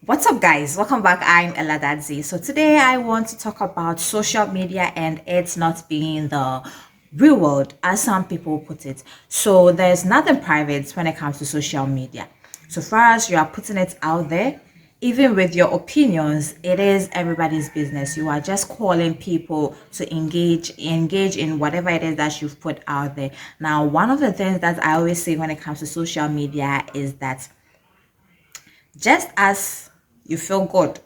What's up, guys? Welcome back. I'm Eladadzi. So today I want to talk about social media and it's not being the real world, as some people put it. So there's nothing private when it comes to social media. So far as you are putting it out there, even with your opinions, it is everybody's business. You are just calling people to engage in whatever it is that you've put out there. Now, one of the things that I always say when it comes to social media is that just as you feel good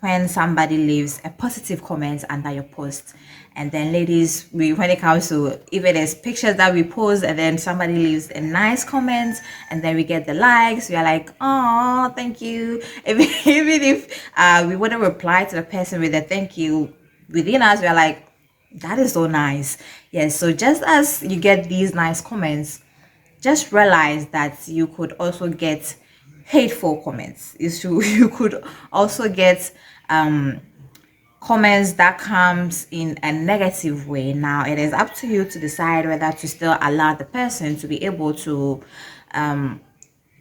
when somebody leaves a positive comment under your post, and then ladies, when it comes to, even there's pictures that we post and then somebody leaves a nice comment and then we get the likes, we are like, oh, thank you. Even if we wouldn't reply to the person with a thank you, within us we are like, that is so nice. Yes, so just as you get these nice comments, just realize that you could also get hateful comments. You could also get comments that comes in a negative way. Now it is up to you to decide whether to still allow the person to be able to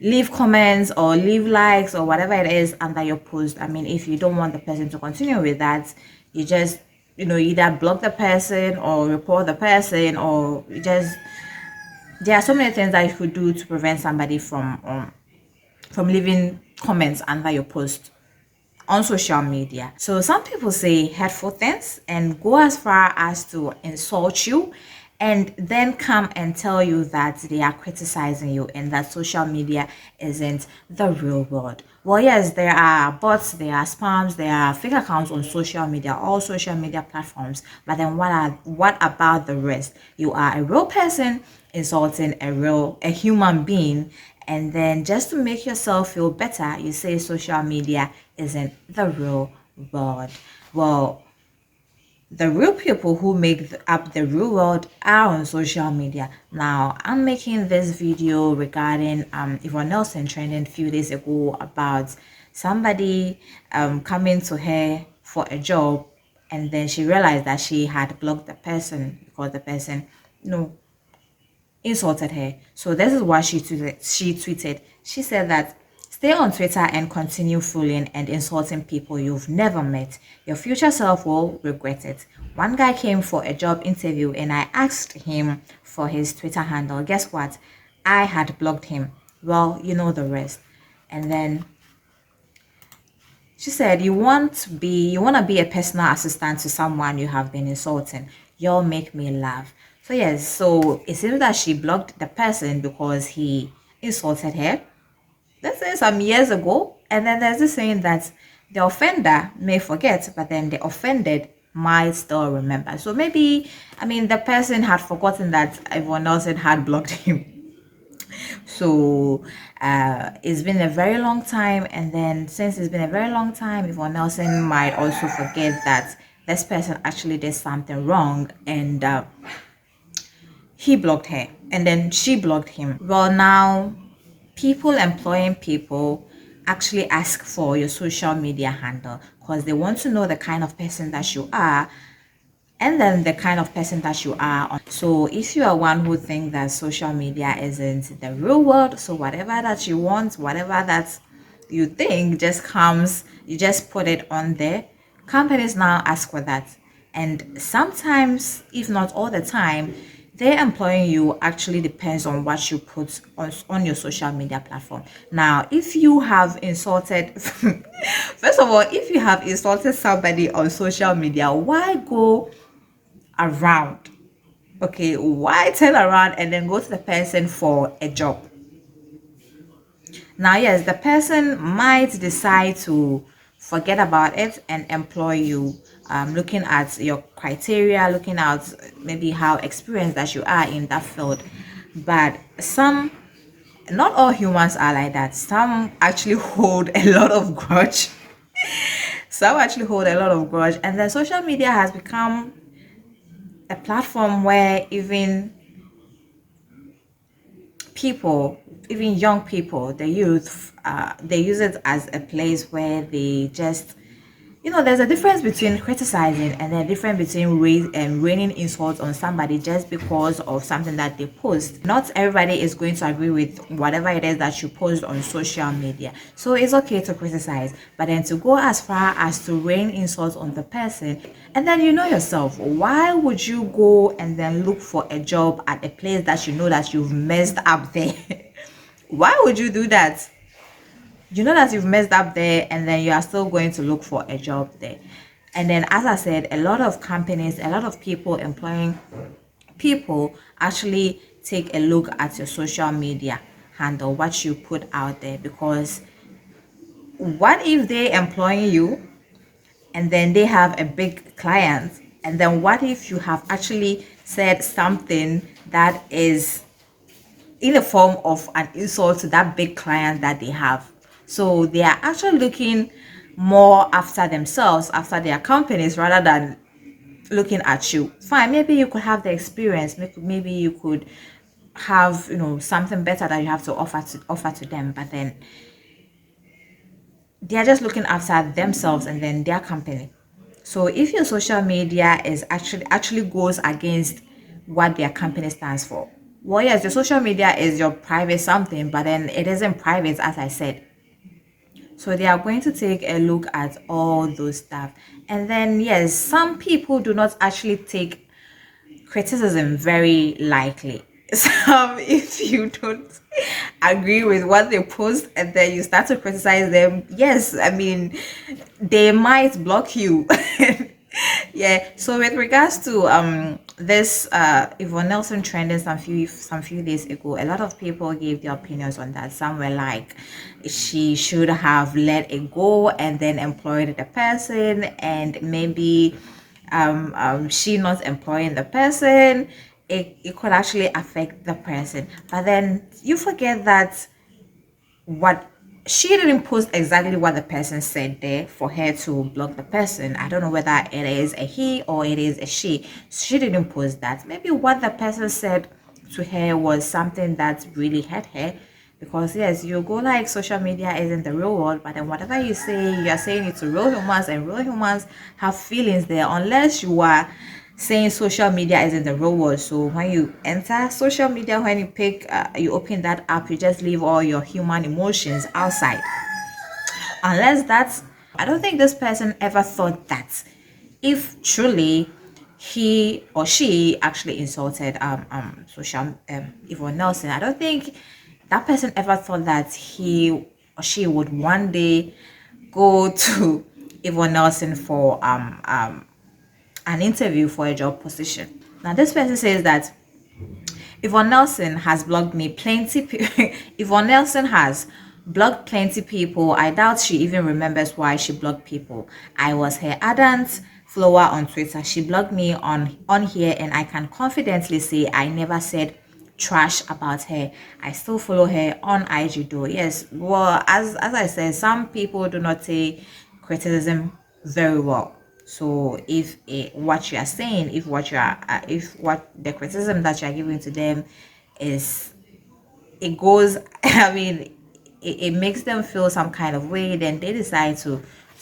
leave comments or leave likes or whatever it is under your post. I mean, if you don't want the person to continue with that, you just either block the person or report the person, or you just, there are so many things that you could do to prevent somebody from leaving comments under your post on social media. So some people say hurtful things and go as far as to insult you and then come and tell you that they are criticizing you and that social media isn't the real world. Well, yes, there are bots, there are spams, there are fake accounts on social media, all social media platforms. But then what about the rest? You are a real person insulting a human being, and then just to make yourself feel better, you say social media isn't the real world. Well, the real people who make up the real world are on social media. Now, I'm making this video regarding Yvonne Nelson trending a few days ago about somebody coming to her for a job, and then she realized that she had blocked the person because the person, you know, insulted her. So this is what she tweeted. She said that stay on Twitter and continue fooling and insulting people you've never met. Your future self will regret it. One guy came for a job interview and I asked him for his Twitter handle. Guess what? I had blocked him. Well, you know the rest. And then she said, you want to be a personal assistant to someone you have been insulting. You'll make me laugh. So yes, so it seems that she blocked the person because he insulted her. Let's say some years ago. And then there's this saying that the offender may forget, but then the offended might still remember. So maybe, I mean, the person had forgotten that everyone else had blocked him. So it's been a very long time, and then since it's been a very long time, Yvonne Nelson might also forget that this person actually did something wrong, and he blocked her and then she blocked him. Well, now people employing people actually ask for your social media handle because they want to know the kind of person that you are, and then the kind of person that you are on. So if you are one who thinks that social media isn't the real world, so whatever that you want, whatever that you think just comes, you just put it on there. Companies now ask for that, and sometimes, if not all the time, their employing you actually depends on what you put on your social media platform. Now, if you have insulted first of all, if you have insulted somebody on social media, why go around? Okay, why turn around and then go to the person for a job? Now, yes, the person might decide to forget about it and employ you, looking at your criteria, looking at maybe how experienced that you are in that field. But not all humans are like that. Some actually hold a lot of grudge. Some actually hold a lot of grudge, and then social media has become a platform where even people, even young people, the youth, they use it as a place where they just There's a difference between criticizing and then a difference between raining insults on somebody just because of something that they post. Not everybody is going to agree with whatever it is that you post on social media. So it's okay to criticize, but then to go as far as to rain insults on the person, and then you know yourself, why would you go and then look for a job at a place that you know that you've messed up there? Why would you do that? You know that you've messed up there, and then you are still going to look for a job there. And then, as I said, a lot of companies, a lot of people employing people actually take a look at your social media handle, what you put out there, because what if they employing you and then they have a big client, and then what if you have actually said something that is in the form of an insult to that big client that they have? So they are actually looking more after themselves, after their companies, rather than looking at you. Fine, maybe you could have the experience, maybe you could have something better that you have to offer to them, but then they are just looking after themselves and then their company. So if your social media is actually goes against what their company stands for, well, yes, your social media is your private something, but then it isn't private, as I said. So they are going to take a look at all those stuff. And then yes, some people do not actually take criticism very lightly. So if you don't agree with what they post and then you start to criticize them, yes, I mean, they might block you. Yeah. So with regards to this Yvonne Nelson trending some few days ago, a lot of people gave their opinions on that. Some were like she should have let it go and then employed the person, and maybe she not employing the person, it could actually affect the person. But then you forget that what she didn't post exactly what the person said there for her to block the person. I don't know whether it is a he or it is a she didn't post that. Maybe what the person said to her was something that really hurt her, because yes, you go like social media isn't the real world, but then whatever you say, you are saying it to real humans, and real humans have feelings there, unless you are saying social media isn't the real world. So when you enter social media, when you you open that app, you just leave all your human emotions outside. Unless that's, I don't think this person ever thought that if truly he or she actually insulted social Yvonne Nelson, I don't think that person ever thought that he or she would one day go to Yvonne Nelson for an interview for a job position. Now this person says that Yvonne Nelson has blocked me plenty. Yvonne Nelson has blocked plenty people. I doubt she even remembers why she blocked people. I was her ardent follower on Twitter. She blocked me on here, and I can confidently say I never said trash about her. I still follow her on IG though. Yes, well, as I said, some people do not take criticism very well. So if what you are saying, if what the criticism that you are giving to them is, it goes, I mean, it makes them feel some kind of way, then they decide to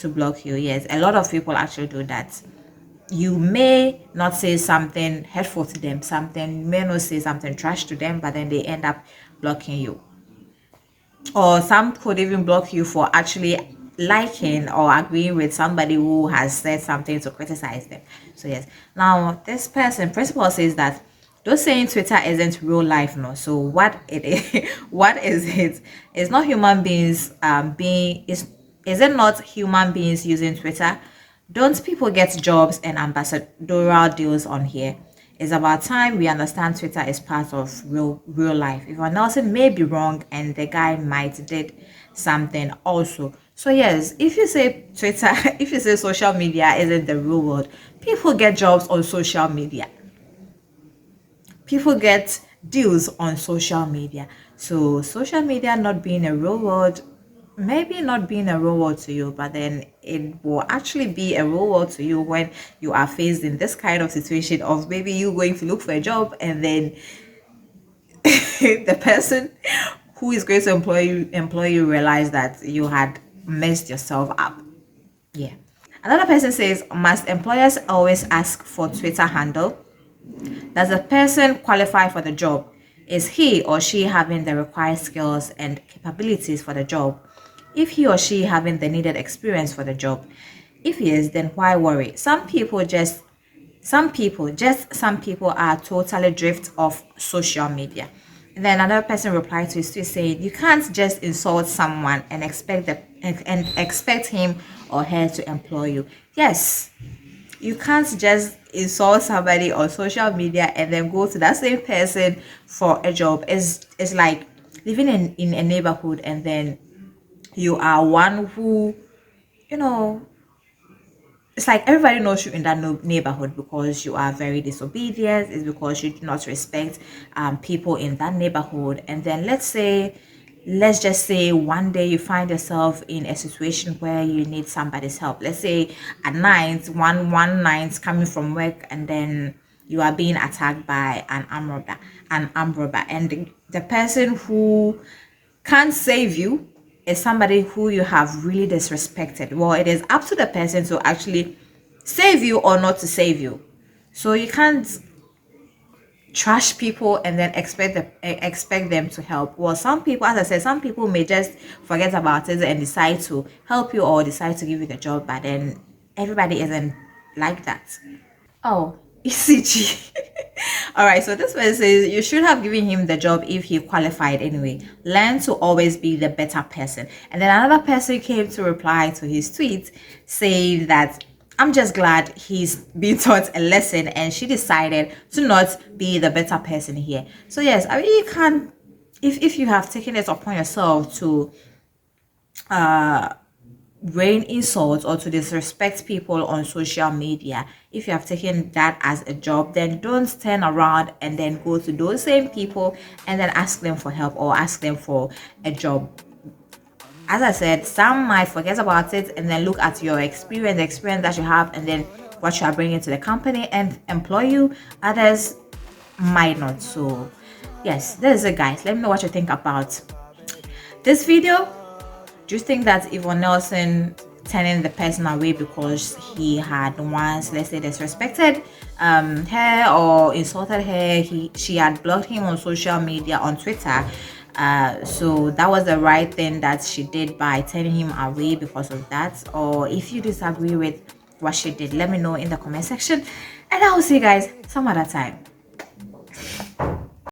block you. Yes, a lot of people actually do that. You may not say something hurtful to them, something, you may not say something trash to them, but then they end up blocking you. Or some could even block you for actually liking or agreeing with somebody who has said something to criticize them. So yes, now this person principal says that those saying Twitter isn't real life, no. So what it is, what is it? It's not human beings being is it not human beings using Twitter? Don't people get jobs and ambassadorial deals on here? It's about time we understand Twitter is part of real life. If Nelson may be wrong and the guy might did something also. So yes, if you say Twitter, if you say social media isn't the real world, people get jobs on social media. People get deals on social media. So social media not being a real world, maybe not being a real world to you, but then it will actually be a real world to you when you are faced in this kind of situation of maybe you going to look for a job, and then the person who is going to employ you realize that you had messed yourself up. Yeah. Another person says, must employers always ask for Twitter handle? Does the person qualify for the job? Is he or she having the required skills and capabilities for the job? If he or she having the needed experience for the job? If he is, then why worry? Some people are totally drift off social media. And then another person replied to his tweet saying, you can't just insult someone and expect him or her to employ you. Yes, you can't just insult somebody on social media and then go to that same person for a job. It's like living in a neighborhood and then you are one who, you know, it's like everybody knows you in that neighborhood because you are very disobedient. It's because you do not respect people in that neighborhood. And then let's just say one day you find yourself in a situation where you need somebody's help. Let's say at night, one night coming from work, and then you are being attacked by an armed robber, and the person who can't save you is somebody who you have really disrespected. Well, it is up to the person to actually save you or not to save you. So you can't trash people and then expect them to help. Well, some people, as I said, some people may just forget about it and decide to help you or decide to give you the job, but then everybody isn't like that. Oh, ECG. All right, so this one says you should have given him the job if he qualified anyway. Learn to always be the better person. And then another person came to reply to his tweet saying that I'm just glad he's been taught a lesson and she decided to not be the better person here. So yes, I mean, you can't, if you have taken it upon yourself to rain insults or to disrespect people on social media, if you have taken that as a job, then don't turn around and then go to those same people and then ask them for help or ask them for a job. As I said, some might forget about it and then look at your experience, the experience that you have, and then what you are bringing to the company and employ you. Others might not. So yes, this is it, guys. Let me know what you think about this video. Do you think that Yvonne Nelson turning the person away because he had once, let's say, disrespected her or insulted her, she had blocked him on social media, on Twitter, so that was the right thing that she did by turning him away because of that? Or if you disagree with what she did, let me know in the comment section, and I will see you guys some other time.